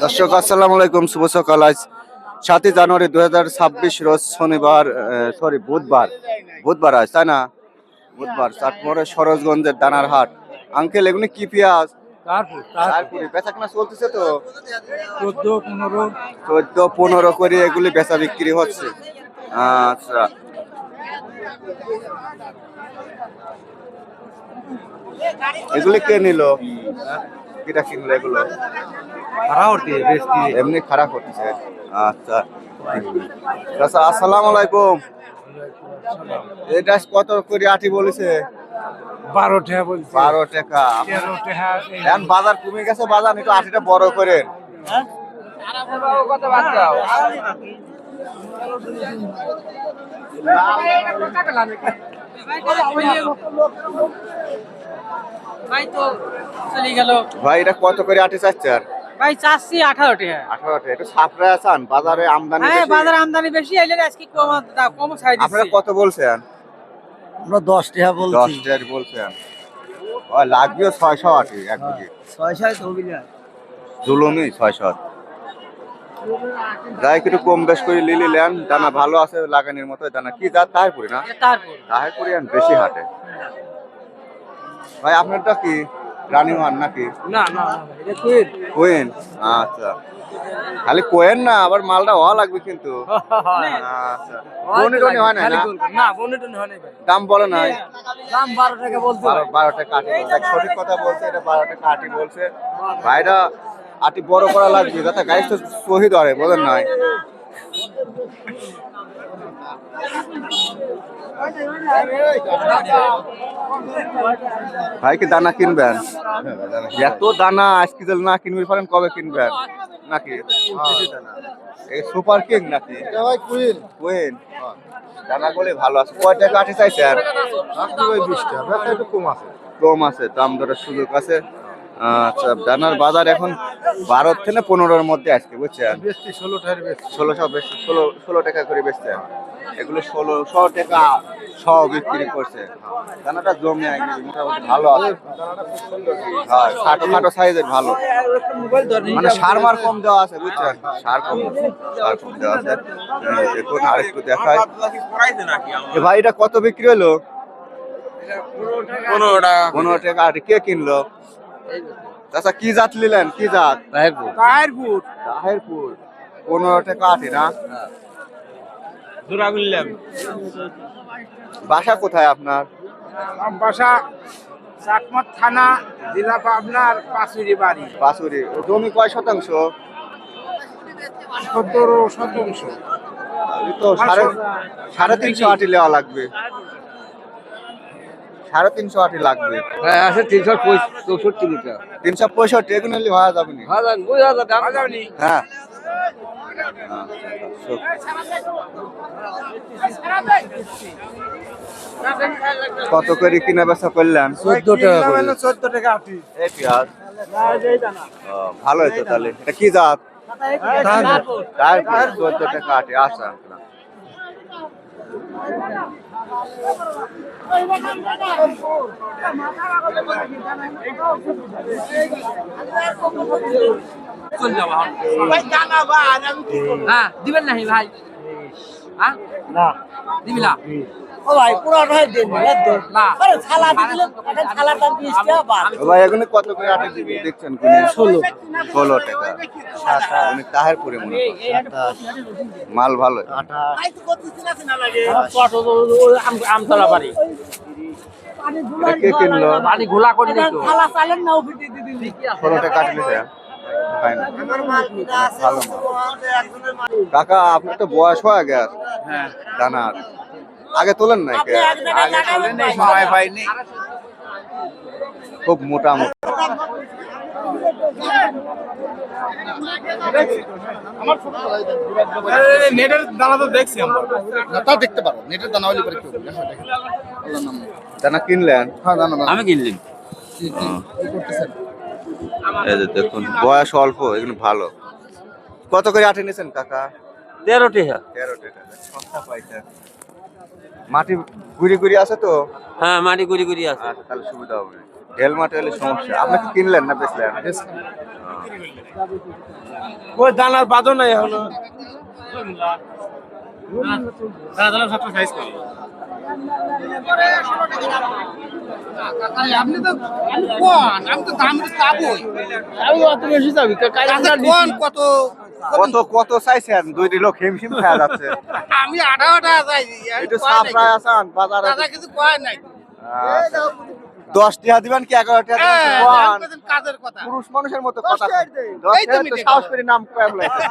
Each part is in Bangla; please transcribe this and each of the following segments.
দর্শক আসসালামু আলাইকুম, শুভ সকাল। আজ 7 জানুয়ারি 2026 রোজ শনিবার, বুধবার আজ, তাই না? বুধবার চাটমোড়ে সরোজগঞ্জের দানার হাট। আঙ্কেল, এগুলি কি পেঁয়াজ? বেচা কেনা চলতেছে তো? 14-15 করে এগুলি বেচা বিক্রি হচ্ছে। আচ্ছা, এগুলি কে নিল? কিটা কিনলো এগুলো? এমনি খারাপ হচ্ছে। আচ্ছা আচ্ছা, আসসালামু আলাইকুম। এটা কত করে আটি বলেছে? 12 টাকা বলছি। 12 টাকা। 13 টাকা। এখন বাজার কমে গেছে, বাজার একটু আটিটা বড় করেন। ভাই, এটা কত করে আটি চাচ্ছে? আর ভাই চাচ্ছি 18 টাকা। 18 টাকা। একটু সাপড়া চান, বাজারে আমদানি হ্যাঁ, বেশি। বাজারে আমদানি বেশি হইলে আজকে কম ছাই দিচ্ছি। আপনারা কত বলছেন? আমরা 10 টাকা বলছি। 10 টাকা বলছেন। ও লাগবেও 600 আটি এক কেজি। 600 তো বিলা। জুলুমি 600। যাই একটু কম বেশ করে লিলি লেন, দানা ভালো আছে লাগানোর মতো। দানা কি জাত? তাহিরপুরি না? তাহিরপুরি বেশি হাটে। ভাই, আপনারটা কি রানিওয়ান নাকি? না না, এটা কুইন। কোয়েন। আচ্ছা, খালি কোয়েন না, আবার মালটা হওয়া লাগবে কিন্তু। আচ্ছা, বনি হয় না? না, বনিটনি হয় না ভাই। দাম বলে নাই? দাম 12 টাকা বলতে। 12 টাকা আটি বলছে। সঠিক কথা বলছে, এটা 12 টাকা আটি বলছে। ভাইরা আটি বড় করা লাগবে যাতে গাইস তো শহীদ হয়, বোঝেন নাই? ভাই কি দানা কিনবেন? এত দানা আজকে যদি না কিনবে পারেন, কবে কিনবেন নাকি? এই সুপার কিং নাকি? কুইন। দানা গুলি ভালো আছে। কয় টাকা আটি চাইছে? আর 20 টাকা। একটু কম আছে। কম আছে, দাম দরের সুযোগ আছে। আচ্ছা, দানার বাজার এখন 12 থেকে 15-র মধ্যে আজকে, বুঝছেন? 16 টাকার বেশি। 16 টাকা করে বেচছে। এগুলো 1600 টাকা সহ বিক্রি করছে। দানাটা জমে একদম মোটামুটি ভালো আছে। হ্যাঁ, খাটো সাইজের ভালো, মানে সার মার কম দেওয়া আছে, বুঝছেন? সার কম দেওয়া আছে। দেখুন আরেকটু দেখায়। ভাই, এটা কত বিক্রি হলো? 15 টাকা। 15 টাকা আটি। কে কিনলো? আচ্ছা, কি জাত নিলেন? কি জাত? তাহিরপুর। 15 টাকা আটি না? জোড়া মিললাম। বাসা কোথায় আপনার? বাসা চাটমোড় থানা, জেলা পাবনার পাঁচুরি বাড়ি। বাসুরি। জমি কয় শতাংশ? 17 শতাংশ। এই তো 350 আটি নেওয়া লাগবে। 350 আটি লাগবে। হ্যাঁ, আছে 364 লিটার। 365 এগুলো নিলে হওয়া যাবে না? হ্যাঁ। কত করে কিনা বেচা করলেন? 14 টাকা করে। 14 টাকা আটি। এই পেঁয়াজ ভালো হয়েছে তাহলে। এটা কি জাত? তার 14 টাকা আটি। আচ্ছা, হ্যাঁ, দিবেন নাহি ভাই? হ্যাঁ না দিবি না? ও ভাই পুরোটাই দেন না। আরে ছালা দিলে এখন ছালার দাম 20 টাকা বাদ। ভাই, এগুলো কত করে আটি দেখছেন? 16 টাকা। মানে তাহিরপুরে মনে হয়। মাল ভালো। আমতলা বাড়ি। এটা কে কিনলো? পানি ঘোলা করে দিত। 16 টাকা আটি নিছে। ভালো মাল। কাকা, আপনার তো বয়স হয়ে গেছে। হ্যাঁ, দানার আগে তোলেন নাই কে? সময় পাইনি। খুব মোটা মোটা। নেটের দানা তো দেখছি আমরা। না, তা দেখতে পারো। নেটের দানা হলে পরে কি হবে? দানা কিনলেন? হ্যাঁ, দানা আমি কিনলাম। কি করতেছেন? এই যে দেখুন, বয়স অল্প, এগুলো ভালো। কত করে আটি নিছেন কাকা? 13 টাকা। 13 টাকা। সস্তা পাইছেন। মাটি গুড়ি গুড়ি আছে তো? হ্যাঁ মাটি গুড়ি গুড়ি আছে। আচ্ছা, তাহলে সুবিধা হবে। ঢেল মাটি হলে সমস্যা। আপনি কি কিনলেন না বেচলেন? ওই দানার বাদও নাই এখনো। আপনি তো কোন আমি তো দাম পাবোই। আমি অত বেশি যাবি কত কত কত চাইছেন? 2 লোক হিমশিম খাওয়া যাচ্ছে। আমি 18 চাই একটু সাপ্লাই আছেন বাজারে। দাদা কিছু কয় নাই। 10 টাকা দিবেন কি 11 টাকা দিবেন? কোন? কাজের কথা পুরুষ মানুষের মতো কথা। 10 এই তো টাকা তো মিটে সাহস গেল। করে নাম কয় বলাইছে।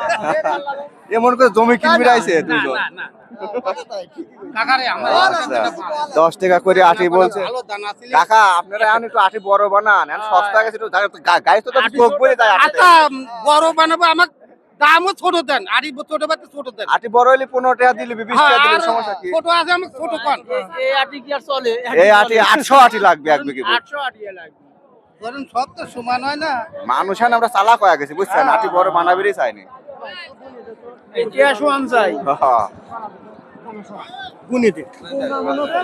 এমন করে জমি কিনবি রাইছে দুজন। না কাকারে আমার আচ্ছা 10 টাকা করে আটি বলছে। ভালো দানা ছিল। কাকা আপনারা এখন একটু আটি বড় বানান, এখন সস্তা গেছে একটু গাড়ি তো চোখ বলে যায় আটিতে। আটা বড় বানাবো আমার দামও ছোট দেন আরি ছোট বাতে ছোট দেন। আটি বড় হলে 15 টাকা দিলে 20 টাকা দিলে সমস্যা কি? ছোট আছে আমি ছোট কোন এই আটি কি আর চলে? এই আটি 800 আটি লাগবে এক বিঘে। 800 আটি লাগবে। ধরেন সব তো সমান হয় না। মানুষ এখন আমরা চালাক হয়ে গেছি বুঝছেন, আটি বড় বানাবেরই চাইনি। ইতিহাস ওয়ান চাই। গুনি দে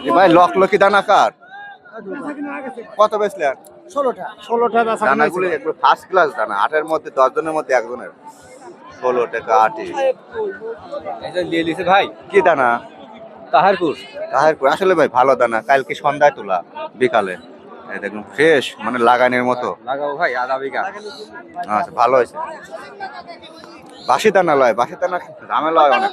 এ ভাই লকি দানা কার? কত বেচলেন? 16টা দানাগুলো একটু ফার্স্ট ক্লাস দানা, 8 এর মধ্যে 10 জনের মধ্যে একজনের 16 টাকা আটি। এটা নিয়ে লিছে ভাই কি দানা? তাহারপুর। তাহেরপুর আসলে ভাই ভালো দানা, কালকে সন্ধ্যায় তোলা বিকালে। এই দেখুন ফ্রেশ, মানে লাগানোর মতো। লাগাও ভাই আধা বিঘা। আচ্ছা ভালো হয়েছে। বাসি দানা লয়, বাসি দানা ঝামেলা হয় অনেক।